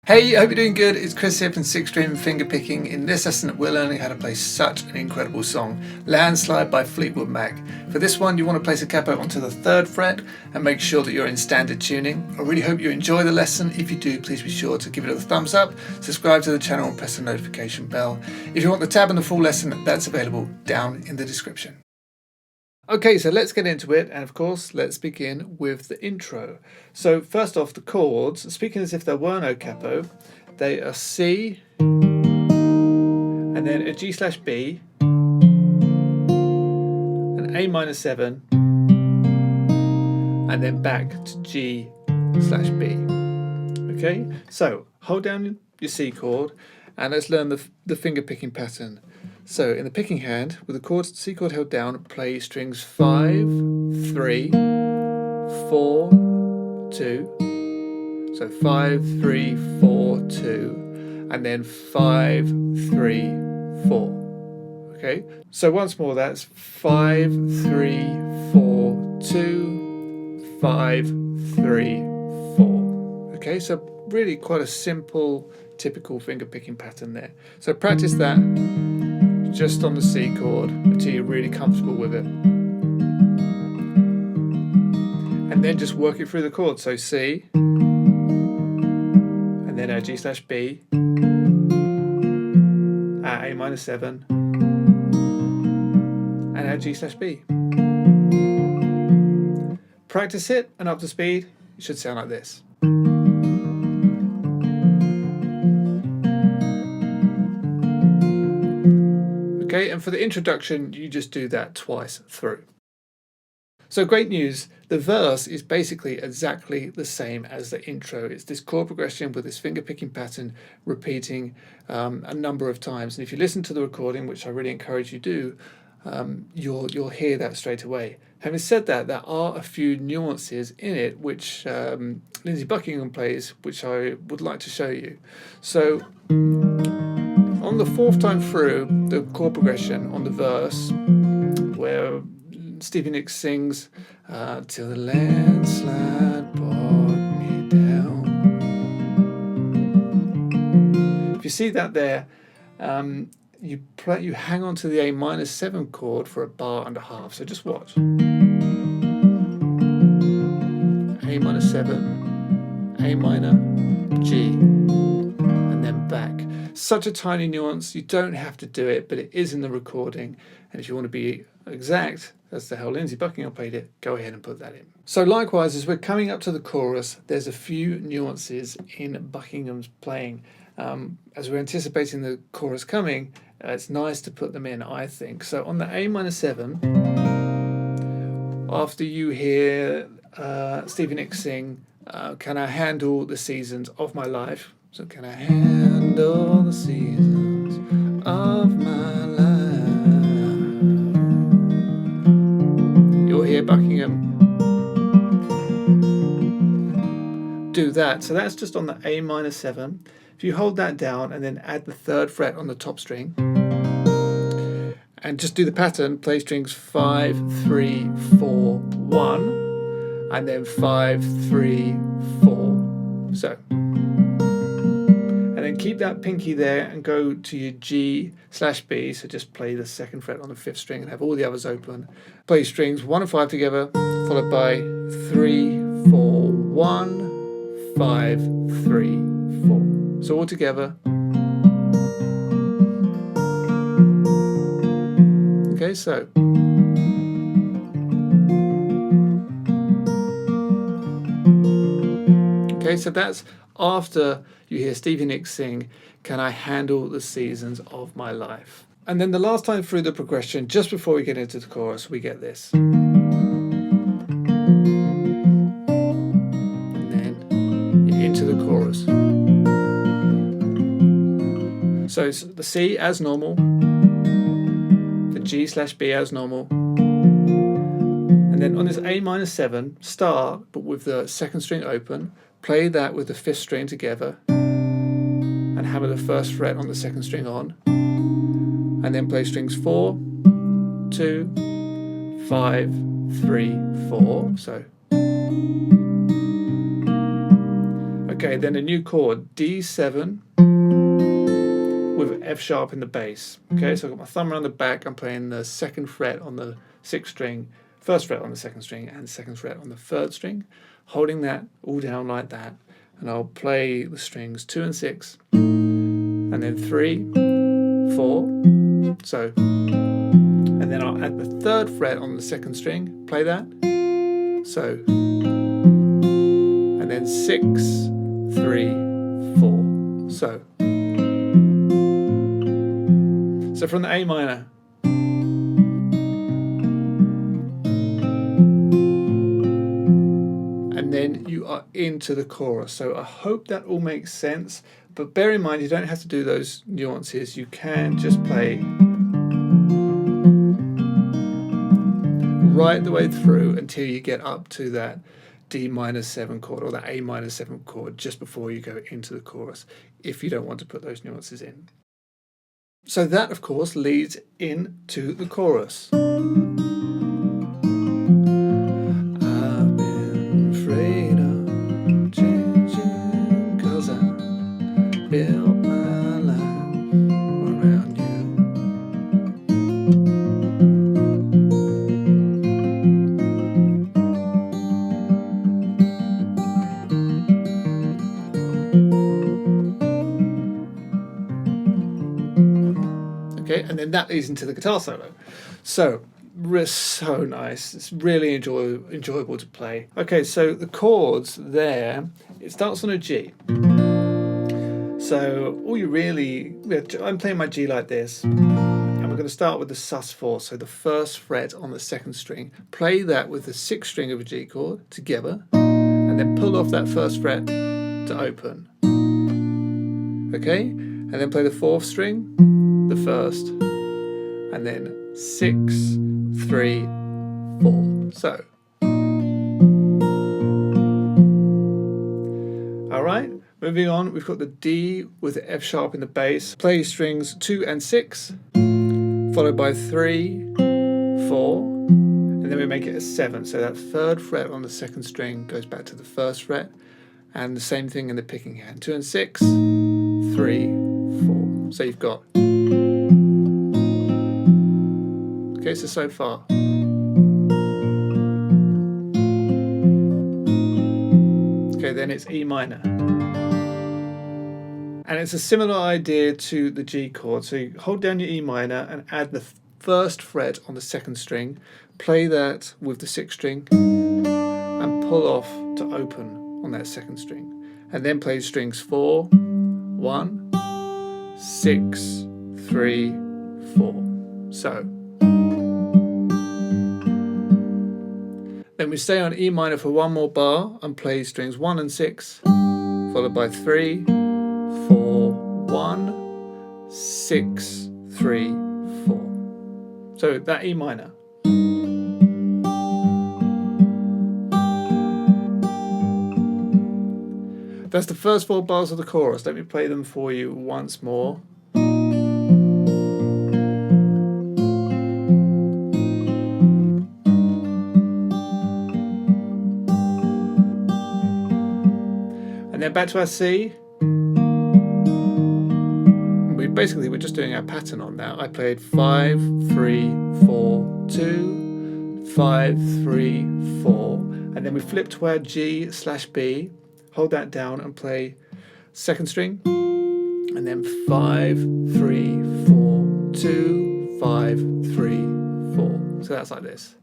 Hey, I hope you're doing good. It's Chris here from Sixth String Fingerpicking. In this lesson, we're learning how to play such an incredible song, Landslide by Fleetwood Mac. For this one, you want to place a capo onto the 3rd fret and make sure that you're in standard tuning. I really hope you enjoy the lesson. If you do, please be sure to give it a thumbs up, subscribe to the channel and press the notification bell. If you want the tab and the full lesson, that's available down in the description. Okay, so let's get into it, and of course, let's begin with the intro. So first off, the chords, speaking as if there were no capo, they are C, and then a G/B, an A minor 7, and then back to G/B. Okay, so hold down your C chord, and let's learn the finger picking pattern. So in the picking hand, with the C chord held down, play strings 5, 3, 4, 2. So 5, 3, 4, 2, and then 5, 3, 4. Okay, so once more, that's 5, 3, 4, 2, 5, 3, 4. Okay, so really quite a simple, typical finger picking pattern there. So practice that just on the C chord until you're really comfortable with it. And then just work it through the chords. So C, and then our G/B, our A minor 7, and our G/B. Practice it, and up to speed, it should sound like this. Okay, and for the introduction, you just do that twice through. So great news, the verse is basically exactly the same as the intro. It's this chord progression with this finger picking pattern repeating a number of times. And if you listen to the recording, which I really encourage you do, you'll hear that straight away. Having said that, there are a few nuances in it which Lindsey Buckingham plays, which I would like to show you. So on the 4th time through, the chord progression on the verse, where Stevie Nicks sings, till the landslide brought me down. If you see that there, you hang on to the A minor 7 chord for a bar and a half. So just watch. A minor 7, A minor, G, and then back. Such a tiny nuance, you don't have to do it, but it is in the recording. And if you want to be exact as to how Lindsey Buckingham played it, go ahead and put that in. So likewise, as we're coming up to the chorus, there's a few nuances in Buckingham's playing. As we're anticipating the chorus coming, it's nice to put them in, I think. So on the A minor 7, after you hear Stevie Nicks sing, can I handle the seasons of my life? So can I handle the seasons of my life? You'll hear Buckingham do that. So that's just on the A minor 7. If you hold that down and then add the 3rd fret on the top string, and just do the pattern, play strings 5, 3, 4, 1, and then 5, 3, 4. So. And then keep that pinky there and go to your G/B, so just play the 2nd fret on the 5th string and have all the others open. Play strings 1 and 5 together, followed by 3, 4, 1, 5, 3, 4. So all together. Okay, so. Okay, so that's after you hear Stevie Nicks sing, can I handle the seasons of my life? And then the last time through the progression, just before we get into the chorus, we get this. And then you're into the chorus. So it's the C as normal, the G/B as normal, and then on this A minor 7, start, but with the 2nd string open, play that with the 5th string together, and hammer the 1st fret on the 2nd string on, and then play strings 4, 2, 5, 3, 4. So Okay, then a new chord, D7 with F sharp in the bass. Okay, so I've got my thumb around the back, I'm playing the 2nd fret on the 6th string, 1st fret on the 2nd string, and 2nd fret on the 3rd string, holding that all down like that, and I'll play the strings 2 and 6, and then 3, 4, so, and then I'll add the 3rd fret on the 2nd string, play that, so, and then 6, 3, 4, so. So from the A minor. And then you are into the chorus. So I hope that all makes sense, but bear in mind you don't have to do those nuances. You can just play right the way through until you get up to that D minor 7 chord or that A minor 7 chord just before you go into the chorus, if you don't want to put those nuances in. So that, of course, leads into the chorus. I've been afraid of changing 'cause I built my life around you. Okay, and then that leads into the guitar solo. So nice. It's really enjoyable to play. Okay, so the chords there, it starts on a G. So all you really, I'm playing my G like this, and we're going to start with the sus4, so the 1st fret on the 2nd string. Play that with the 6th string of a G chord together, and then pull off that 1st fret to open. Okay, and then play the 4th string, the 1st, and then 6, 3, 4. So, all right, moving on, we've got the D with the F sharp in the bass. Play strings 2 and 6, followed by 3, 4, and then we make it a 7. So that 3rd fret on the 2nd string goes back to the 1st fret, and the same thing in the picking hand. 2 and 6, 3, 4. So you've got. Okay, so far. Okay, then it's E minor. And it's a similar idea to the G chord. So you hold down your E minor and add the 1st fret on the 2nd string, play that with the 6th string, and pull off to open on that 2nd string. And then play strings 4, 1, 6, 3, 4. So. Then we stay on E minor for one more bar and play strings 1 and 6, followed by 3, 4, 1, 6, 3, 4. So that E minor. That's the first 4 bars of the chorus. Let me play them for you once more. And then back to our C. We're just doing our pattern on that. I played 5, 3, 4, 2, 5, 3, 4, and then we flip to our G/B, hold that down and play 2nd string, and then 5, 3, 4, 2, 5, 3, 4. So that's like this.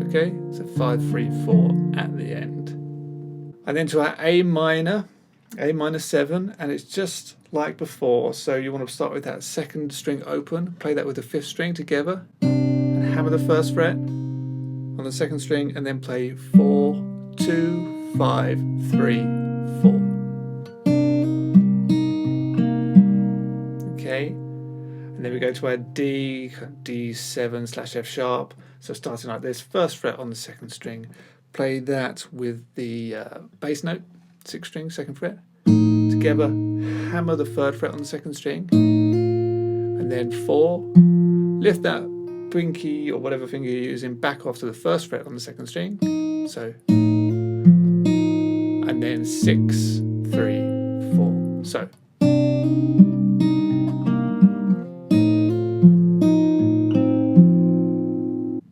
Okay, so 5, 3, 4 at the end. And then to our A minor 7, and it's just like before. So you want to start with that 2nd string open, play that with the 5th string together, and hammer the 1st fret on the 2nd string, and then play 4, 2, 5, 3, 4. Okay, and then we go to our D7/F sharp. So starting like this, 1st fret on the 2nd string, play that with the bass note, 6th string, 2nd fret, together, hammer the 3rd fret on the 2nd string, and then 4, lift that pinky or whatever finger you're using back off to the first fret on the second string. So, and then 6, 3, 4. So.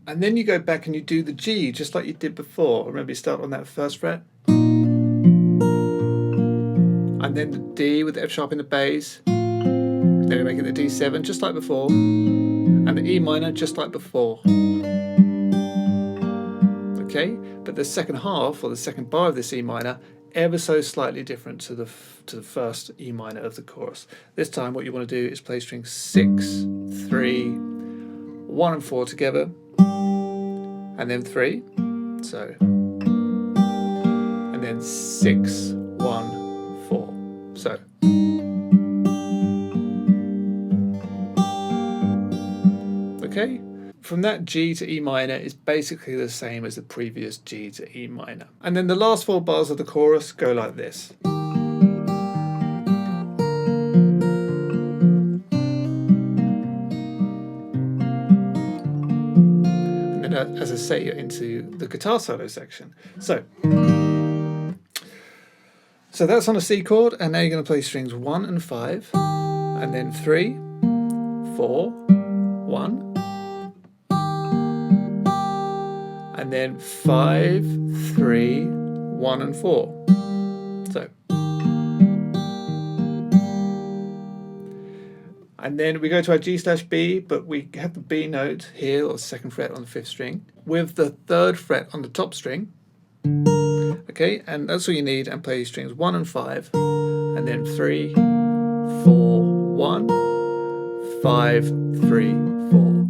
And then you go back and you do the G just like you did before. Remember, you start on that first fret. And then the D with the F sharp in the bass. Then we make it the D7 just like before. And the E minor just like before. Okay, but the second half or the second bar of this E minor ever so slightly different to the first E minor of the chorus. This time what you want to do is play strings 6, 3, 1 and 4 together, and then 3, so, and then 6, 1, 4, so. Okay, from that G to E minor is basically the same as the previous G to E minor. And then the last 4 bars of the chorus go like this. And then as I say, you're into the guitar solo section. So that's on a C chord, and now you're going to play strings 1 and 5, and then 3, 4, 1, and then 5, 3, 1 and 4. So. And then we go to our G/B, but we have the B note here, or 2nd fret on the 5th string, with the 3rd fret on the top string. Okay, and that's all you need, and play strings 1 and 5, and then 3, 4, 1, 5, 3, 4.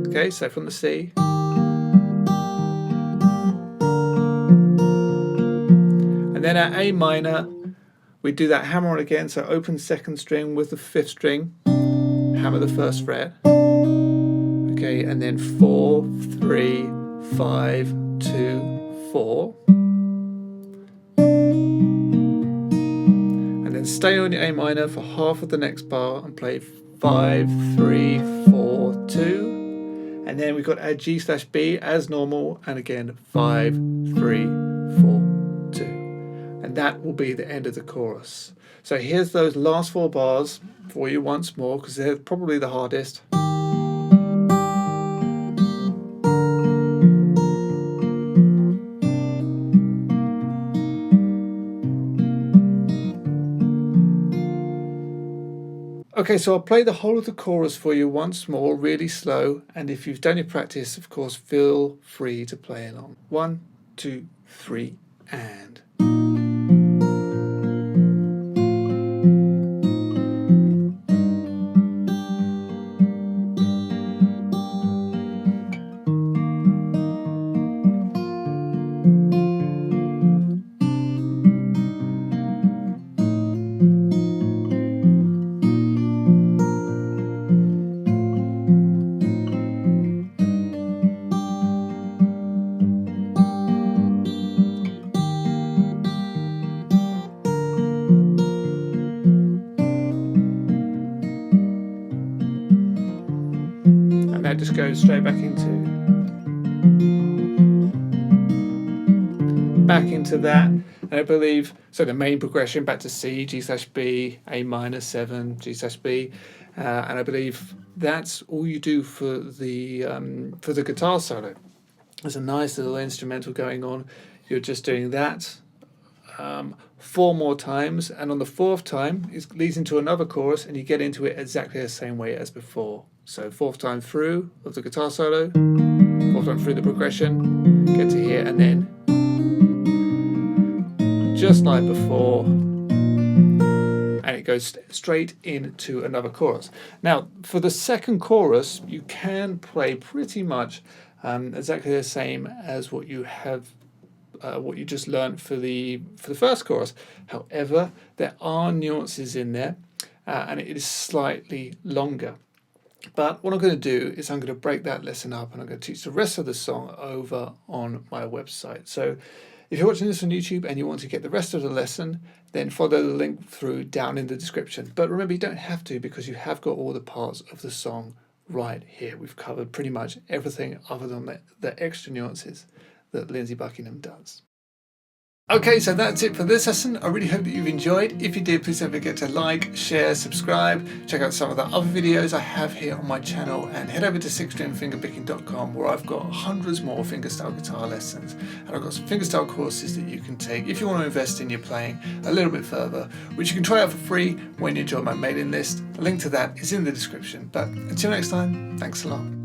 Okay, so from the C. And then our A minor, we do that hammer on again, so open 2nd string with the 5th string, hammer the 1st fret. Okay, and then 4, 3, 5, 2, 4. And then stay on your A minor for half of the next bar and play 5, 3, 4, 2. And then we've got our G/B as normal, and again 5, 3, 4, 2. And that will be the end of the chorus. So here's those last 4 bars for you once more, because they're probably the hardest. Okay, so I'll play the whole of the chorus for you once more, really slow, and if you've done your practice, of course, feel free to play along. 1, 2, 3, and. That just goes straight back into that, and I believe so. The main progression back to C, G/B, A minor 7, G/B, and I believe that's all you do for the guitar solo. There's a nice little instrumental going on. You're just doing that 4 more times, and on the 4th time it leads into another chorus, and you get into it exactly the same way as before. So 4th time through of the guitar solo, 4th time through the progression, get to here, and then just like before, and it goes straight into another chorus. Now for the second chorus you can play pretty much exactly the same as what you have what you just learned for the first chorus. However, there are nuances in there, and it is slightly longer. But what I'm going to do is I'm going to break that lesson up, and I'm going to teach the rest of the song over on my website. So If you're watching this on YouTube and you want to get the rest of the lesson, then follow the link through down in the description. But remember, you don't have to, because you have got all the parts of the song right here. We've covered pretty much everything other than the extra nuances that Lindsey Buckingham does. Okay, so that's it for this lesson. I really hope that you've enjoyed. If you did, please don't forget to like, share, subscribe, check out some of the other videos I have here on my channel, and head over to sixstringfingerpicking.com, where I've got hundreds more fingerstyle guitar lessons, and I've got some fingerstyle courses that you can take if you want to invest in your playing a little bit further, which you can try out for free when you join my mailing list. A link to that is in the description. But until next time, thanks a lot.